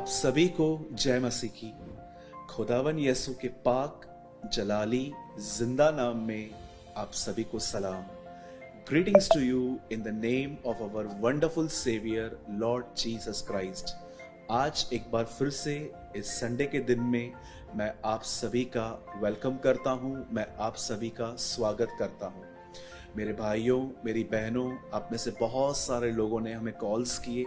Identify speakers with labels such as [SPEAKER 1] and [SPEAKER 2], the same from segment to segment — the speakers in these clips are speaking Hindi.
[SPEAKER 1] आप सभी को जय मसीह की। खुदावन यसु के पाक जलाली जिंदा नाम में आप सभी को सलाम। Greetings to you in the name of our wonderful saviour Lord Jesus Christ. आज एक बार फिर से इस संडे के दिन में मैं आप सभी का वेलकम करता हूं, मैं आप सभी का स्वागत करता हूं। मेरे भाइयों, मेरी बहनों, आप में से बहुत सारे लोगों ने हमें कॉल्स किए,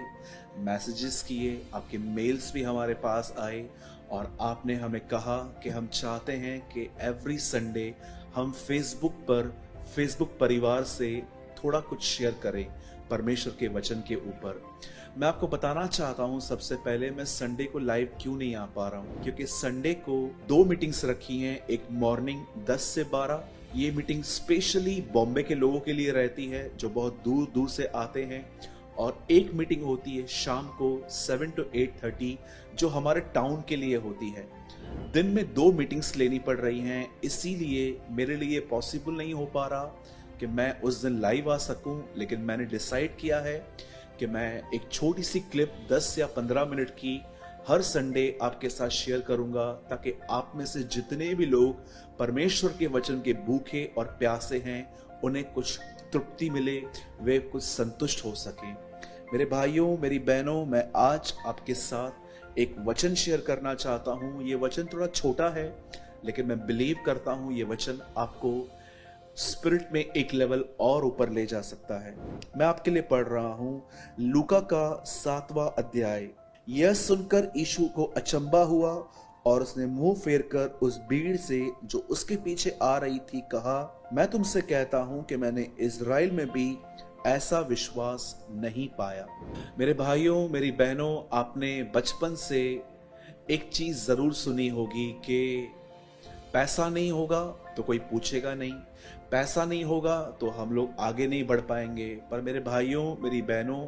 [SPEAKER 1] मैसेजेस किए, आपके मेल्स भी हमारे पास आए और आपने हमें कहा कि हम चाहते हैं कि एवरी संडे हम फेसबुक परिवार से थोड़ा कुछ शेयर करें परमेश्वर के वचन के ऊपर। मैं आपको बताना चाहता हूं, सबसे पहले मैं संडे को लाइव क्यों नहीं आ पा रहा हूं, क्योंकि संडे को 2 मीटिंग्स रखी हैं। एक मॉर्निंग 10 से 12, ये मीटिंग स्पेशली बॉम्बे के लोगों के लिए रहती है जो बहुत दूर दूर से आते हैं, और एक मीटिंग होती है शाम को 7 to 8:30 जो हमारे टाउन के लिए होती है। दिन में 2 मीटिंग्स लेनी पड़ रही हैं, इसीलिए मेरे लिए पॉसिबल नहीं हो पा रहा कि मैं उस दिन लाइव आ सकूं। लेकिन मैंने डिसाइड किया है कि मैं एक छोटी सी क्लिप 10 या 15 मिनट की हर संडे आपके साथ शेयर करूंगा, ताकि आप में से जितने भी लोग परमेश्वर के वचन के भूखे और प्यासे हैं उन्हें कुछ तृप्ति मिले, वे कुछ संतुष्ट हो सकें। मेरे भाइयों, मेरी बहनों, मैं आज आपके साथ एक वचन शेयर करना चाहता हूं। ये वचन थोड़ा छोटा है, लेकिन मैं बिलीव करता हूं ये वचन आपको स्पिरिट में एक लेवल और ऊपर ले जा सकता है। मैं आपके लिए पढ़ रहा हूं लूका का 7वां अध्याय। यह सुनकर यीशु को अचंभा हुआ और उसने मुंह फेरकर उस भीड़ से जो उसके पीछे आ रही थी कहा, मैं तुमसे कहता हूं कि मैंने इज़राइल में भी ऐसा विश्वास नहीं पाया। मेरे भाइयों, मेरी बहनों, आपने बचपन से एक चीज जरूर सुनी होगी कि पैसा नहीं होगा तो कोई पूछेगा नहीं, पैसा नहीं होगा तो हम लोग आगे नहीं बढ़ पाएंगे। पर मेरे भाइयों, मेरी बहनों,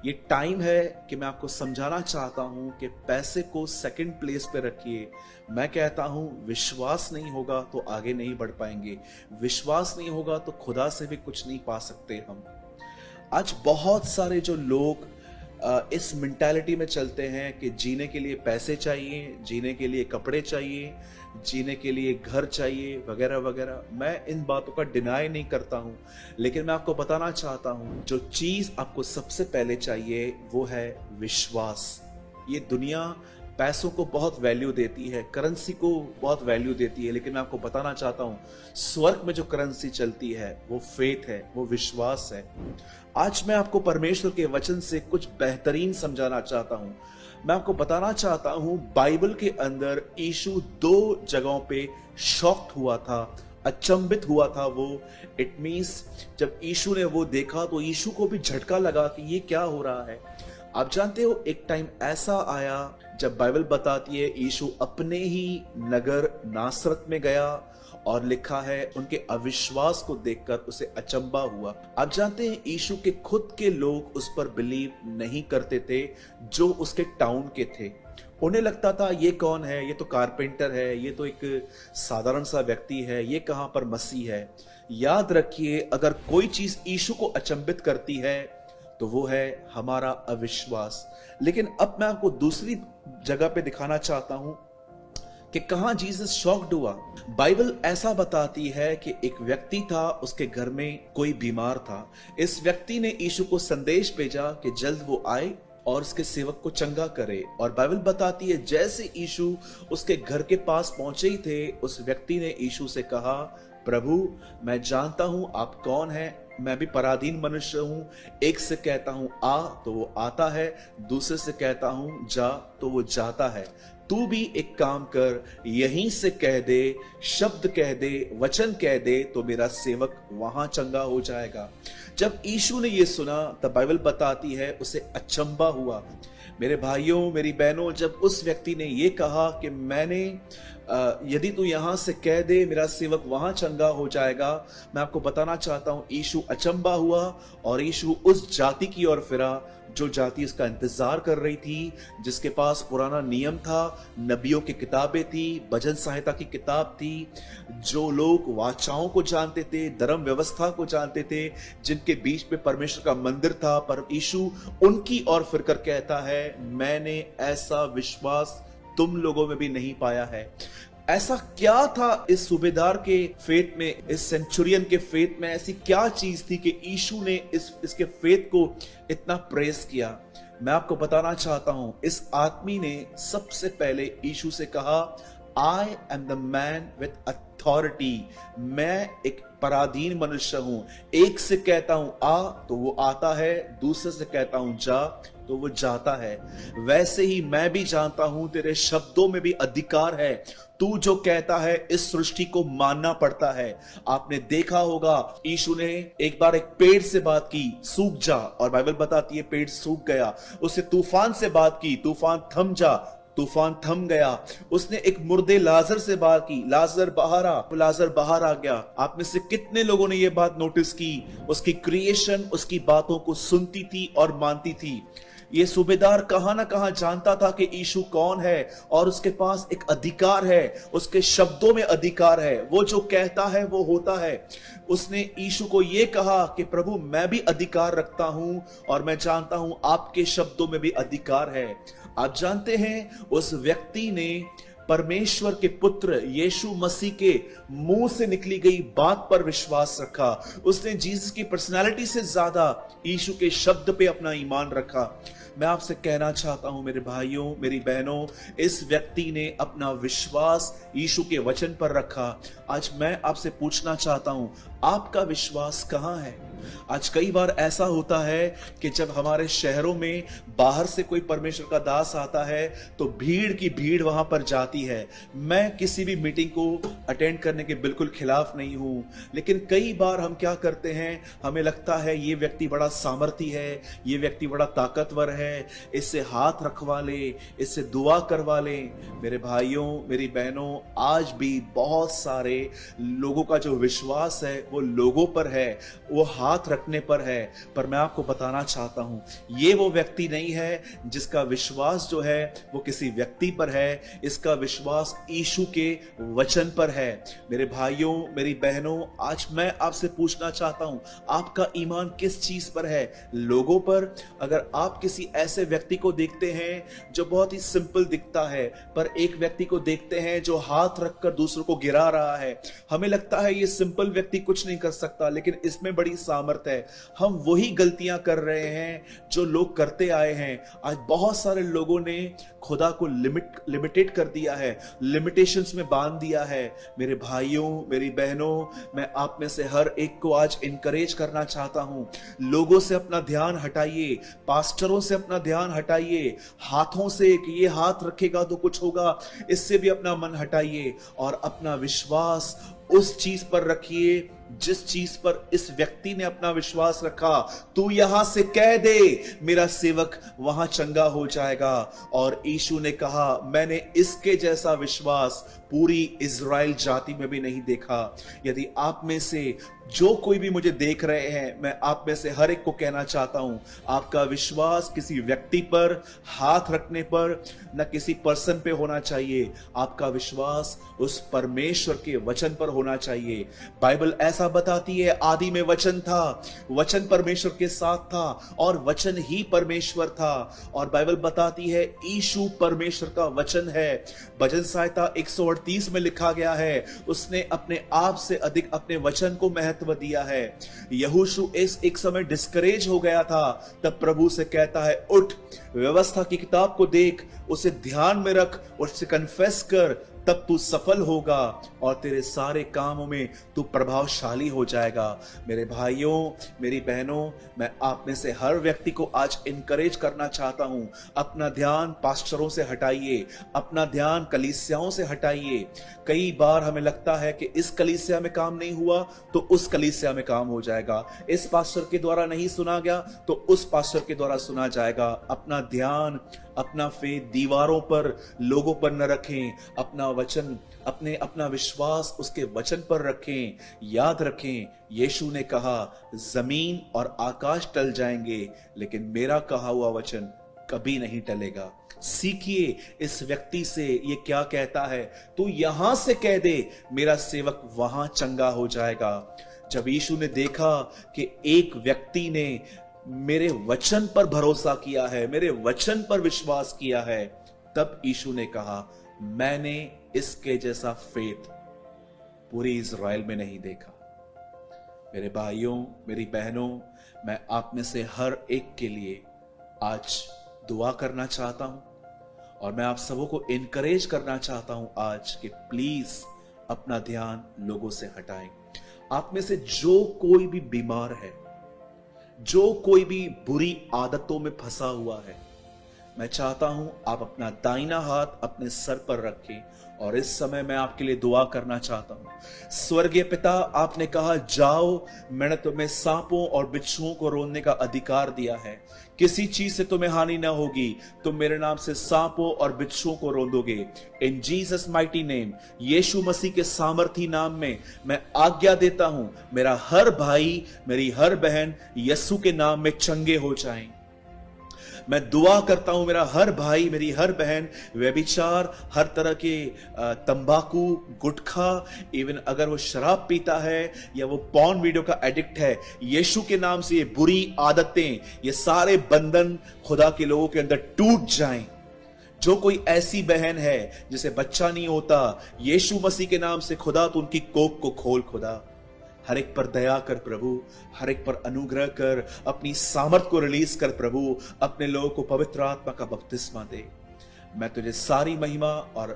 [SPEAKER 1] ये टाइम है कि मैं आपको समझाना चाहता हूं कि पैसे को सेकंड प्लेस पे रखिए। मैं कहता हूं विश्वास नहीं होगा तो आगे नहीं बढ़ पाएंगे, विश्वास नहीं होगा तो खुदा से भी कुछ नहीं पा सकते हम। आज बहुत सारे जो लोग इस मेंटालिटी में चलते हैं कि जीने के लिए पैसे चाहिए, जीने के लिए कपड़े चाहिए, जीने के लिए घर चाहिए, वगैरह वगैरह। मैं इन बातों का डिनाई नहीं करता हूं, लेकिन मैं आपको बताना चाहता हूं जो चीज आपको सबसे पहले चाहिए वो है विश्वास। ये दुनिया पैसों को बहुत वैल्यू देती है, करेंसी को बहुत वैल्यू देती है, लेकिन मैं आपको बताना चाहता हूं स्वर्ग में जो करेंसी चलती है वो फेथ है, वो विश्वास है। आज मैं आपको परमेश्वर के वचन से कुछ बेहतरीन समझाना चाहता हूं। मैं आपको बताना चाहता हूं बाइबल के अंदर यीशु 2 जगहों पे शॉक्ड हुआ था, अचंभित हुआ था वो। इट मींस जब यीशु ने वो देखा तो यीशु को भी झटका लगा कि ये क्या हो रहा है। आप जानते हो एक टाइम ऐसा आया जब बाइबल बताती है यीशु अपने ही नगर नासरत में गया, और लिखा है उनके अविश्वास को देखकर उसे अचंभा हुआ। आप जानते हैं यीशु के खुद के लोग उस पर बिलीव नहीं करते थे जो उसके टाउन के थे। उन्हें लगता था ये कौन है, ये तो कारपेंटर है, ये तो एक साधारण सा व्यक्ति है, ये कहां पर मसीह है। याद रखिए, अगर कोई चीज यीशु को अचंभित करती है तो वो है हमारा अविश्वास। लेकिन अब मैं आपको दूसरी जगह पे दिखाना चाहता हूं कि कहां जीसस शॉक्ड हुआ। बाइबल ऐसा बताती है कि एक व्यक्ति था, उसके घर में कोई बीमार था। इस व्यक्ति ने यीशु को संदेश भेजा कि जल्द वो आए और उसके सेवक को चंगा करे। और बाइबल बताती है जैसे यीशु उसके घर के पास पहुंचे ही थे, उस व्यक्ति ने यीशु से कहा, प्रभु मैं जानता हूं आप कौन हैं, मैं भी पराधीन मनुष्य हूं। एक से कहता हूं आ तो वो आता है, दूसरे से कहता हूं जा तो वो जाता है। तू भी एक काम कर, यहीं से कह दे, शब्द कह दे, वचन कह दे तो मेरा सेवक वहां चंगा हो जाएगा। जब यीशु ने ये सुना तब बाइबल बताती है उसे अचंभा हुआ। मेरे भाइयों, मेरी बहनों, जब उस व्यक्ति ने ये कहा कि मैंने यदि तू यहां से कह दे मेरा सेवक वहां चंगा हो जाएगा, मैं आपको बताना चाहता हूं यीशु अचंभा हुआ और यीशु उस जाति की ओर फिरा जो जाति उसका इंतजार कर रही थी, जिसके पास पुराना नियम था, नबियों की किताबें थी, भजन संहिता की किताब थी, जो लोग वाचाओं को जानते थे, धर्म व्यवस्था को जानते थे, जिनके बीच में परमेश्वर का मंदिर था, पर यीशु उनकी ओर फिरकर कहता है, मैंने ऐसा विश्वास तुम लोगों में भी नहीं पाया है। ऐसा क्या था इस सूबेदार के फेथ में, इस सेंचुरियन के फेथ में, ऐसी क्या चीज थी कि यीशु ने इसके फेथ को इतना प्रेस किया? मैं आपको बताना चाहता हूं, इस आदमी ने सबसे पहले यीशु से कहा, I am the man with authority. मैं एक पराधीन मनुष्य हूं। एक से कहता हूं आ तो वो आता है, दूसरे से कहता हूं जा तो वो जाता है। वैसे ही मैं भी जानता हूं तेरे शब्दों में भी अधिकार है। तू जो कहता है इस सृष्टि को मानना पड़ता है। आपने देखा होगा यीशु ने एक बार एक पेड़ से बात की, सूख जा, और बाइबल बताती है पेड़ सूख गया। उससे तूफान से बात की, तूफान थम जा, तूफान थम गया। उसने एक मुर्दे लाजर से बात की, लाजर बाहर आ, लाजर बाहर आ गया। आप में से कितने लोगों ने यह बात नोटिस की? उसकी क्रिएशन उसकी बातों को सुनती थी और मानती थी। ये सूबेदार कहां ना कहां जानता था कि यीशु कौन है और उसके पास एक अधिकार है, उसके शब्दों में अधिकार है, वो जो कहता है वो होता है। उसने यीशु को ये कहा कि प्रभु मैं भी अधिकार रखता हूं और मैं जानता हूं आपके शब्दों में भी अधिकार है। आप जानते हैं उस व्यक्ति ने परमेश्वर के पुत्र यीशु मसीह के मुंह से निकली गई बात पर विश्वास रखा। उसने जीसस की पर्सनालिटी से ज्यादा यीशु के शब्द पे अपना ईमान रखा। मैं आपसे कहना चाहता हूं मेरे भाइयों, मेरी बहनों, इस व्यक्ति ने अपना विश्वास यीशु के वचन पर रखा। आज मैं आपसे पूछना चाहता हूं, आपका विश्वास कहां है? आज कई बार ऐसा होता है कि जब हमारे शहरों में बाहर से कोई परमेश्वर का दास आता है तो भीड़ की भीड़ वहां पर जाती है। मैं किसी भी मीटिंग को अटेंड करने के बिल्कुल खिलाफ नहीं हूं, लेकिन कई बार हम क्या करते हैं, हमें लगता है ये व्यक्ति बड़ा सामर्थी है, ये व्यक्ति बड़ा ताकतवर है, इससे हाथ रखवा ले, इससे दुआ करवा ले। मेरे भाइयों, मेरी बहनों, आज भी बहुत सारे लोगों का जो विश्वास है वो लोगों पर है, वो हाथ रखने पर है। पर मैं आपको बताना चाहता हूं, ये वो व्यक्ति नहीं है जिसका विश्वास जो है वो किसी व्यक्ति पर है। इसका विश्वास यीशु के वचन पर है। मेरे भाइयों, मेरी बहनों, आज मैं आपसे पूछना चाहता हूं, आपका ईमान किस चीज पर है? लोगों पर? अगर आप किसी ऐसे व्यक्ति को देखते हैं जो बहुत ही सिंपल दिखता है, पर एक व्यक्ति को देखते हैं जो हाथ रखकर दूसरों को गिरा रहा है, हमें लगता है ये सिंपल व्यक्ति कुछ नहीं कर सकता, लेकिन इसमें बड़ी सामर्थ है। हम वही गलतियां कर रहे हैं जो लोग करते आए हैं। आज बहुत सारे लोगों ने खुदा को लिमिटेड कर दिया है, लिमिटेशंस में बांध दिया है। मेरे भाइयों, मेरी बहनों, मैं आप में से हर एक को आज इनकरेज करना चाहता हूं, लोगों से अपना ध्यान हटाइए, पास्टरों से अपना ध्यान हटाइए, हाथों से कि ये हाथ रखेगा तो कुछ होगा, इससे भी अपना मन हटाइए और अपना विश्वास उस चीज पर रखिए जिस चीज पर इस व्यक्ति ने अपना विश्वास रखा। तू यहां से कह दे, मेरा सेवक वहां चंगा हो जाएगा। और यीशु ने कहा, मैंने इसके जैसा विश्वास पूरी इज़राइल जाति में भी नहीं देखा। यदि आप में से जो कोई भी मुझे देख रहे हैं, मैं आप में से हर एक को कहना चाहता हूं, आपका विश्वास किसी व्यक्ति पर, हाथ रखने पर, न किसी पर्सन पे होना चाहिए। आपका विश्वास उस परमेश्वर के वचन पर होना चाहिए। बाइबल ऐसा बताती है, आदि में वचन था, वचन परमेश्वर के साथ था और वचन ही परमेश्वर था। और बाइबल बताती है यीशु परमेश्वर का वचन है। भजन संहिता 138 में लिखा गया है, उसने अपने आप से अधिक अपने वचन को महत्व दिया है। यहोशू एक समय डिस्करेज हो गया था, तब प्रभु से कहता है, उठ, व्यवस्था की किताब को देख, उसे ध्यान में रख, उससे कन्फेस कर, तब तू सफल होगा और तेरे सारे कामों में तू प्रभावशाली हो जाएगा। मेरे भाइयों, मेरी बहनों, मैं आप में से हर व्यक्ति को आज इनकरेज करना चाहता हूं, अपना ध्यान पास्टरों से हटाइए, अपना ध्यान कलीसियाओं से हटाइए। कई बार हमें लगता है कि इस कलीसिया में काम नहीं हुआ तो उस कलीसिया में काम हो जाएगा, इस पास्टर के द्वारा नहीं सुना गया तो उस पास्टर के द्वारा सुना जाएगा। अपना ध्यान अपना फेथ दीवारों पर, लोगों पर न रखें। अपना वचन, अपना विश्वास उसके वचन पर रखें। याद रखें, यीशु ने कहा, जमीन और आकाश टल जाएंगे, लेकिन मेरा कहा हुआ वचन कभी नहीं टलेगा। सीखिए इस व्यक्ति से ये क्या कहता है, तू यहां से कह दे, मेरा सेवक वहां चंगा हो जाएगा। जब यीशु ने देखा कि एक व्यक्ति ने मेरे वचन पर भरोसा किया है, मेरे वचन पर विश्वास किया है, तब यीशु ने कहा, मैंने इसके जैसा फेथ पूरी इज़राइल में नहीं देखा। मेरे भाइयों, मेरी बहनों, मैं आप में से हर एक के लिए आज दुआ करना चाहता हूं और मैं आप सबों को इनकरेज करना चाहता हूं आज कि प्लीज अपना ध्यान लोगों से हटाएं। आप में से जो कोई भी बीमार है, जो कोई भी बुरी आदतों में फंसा हुआ है, मैं चाहता हूं आप अपना दाहिना हाथ अपने सर पर रखें और इस समय मैं आपके लिए दुआ करना चाहता हूं। स्वर्गीय पिता, आपने कहा, जाओ, मैंने तुम्हें सांपों और बिच्छुओं को रोकने का अधिकार दिया है, किसी चीज से तुम्हें हानि ना होगी, तुम मेरे नाम से सांपों और बिच्छुओं को रोंदोगे। इन जीसस माइटी नेम, यीशु मसीह के सामर्थी नाम में मैं आज्ञा देता हूं, मेरा हर भाई, मेरी हर बहन यीशु के नाम में चंगे हो जाएं। मैं दुआ करता हूं, मेरा हर भाई, मेरी हर बहन व्यभिचार, हर तरह के तंबाकू, गुटखा, इवन अगर वो शराब पीता है या वो पॉर्न वीडियो का एडिक्ट है, यीशु के नाम से ये बुरी आदतें, ये सारे बंधन खुदा के लोगों के अंदर टूट जाएं। जो कोई ऐसी बहन है जिसे बच्चा नहीं होता, यीशु मसीह के नाम से खुदा तो उनकी कोख को खोल खुदा। हर एक पर दया कर प्रभु, हर एक पर अनुग्रह कर, अपनी सामर्थ को रिलीज कर प्रभु, अपने लोगों को पवित्र आत्मा का बपतिस्मा दे। मैं तुझे सारी महिमा और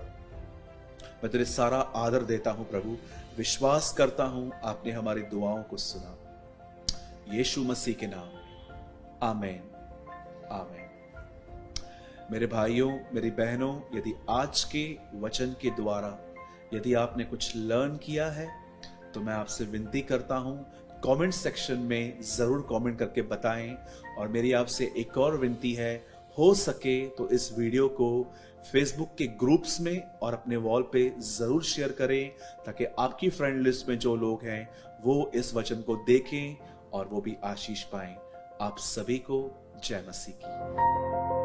[SPEAKER 1] मैं तुझे सारा आदर देता हूं प्रभु। विश्वास करता हूं आपने हमारी दुआओं को सुना, यीशु मसीह के नाम में, आमीन, आमीन। मेरे भाइयों, मेरी बहनों, यदि आज के वचन के द्वारा यदि आपने कुछ लर्न किया है तो मैं आपसे विनती करता हूं, कमेंट सेक्शन में जरूर कमेंट करके बताएं। और मेरी आपसे एक और विनती है, हो सके तो इस वीडियो को फेसबुक के ग्रुप्स में और अपने वॉल पे जरूर शेयर करें, ताकि आपकी फ्रेंड लिस्ट में जो लोग हैं वो इस वचन को देखें और वो भी आशीष पाएं। आप सभी को जय मसीह की।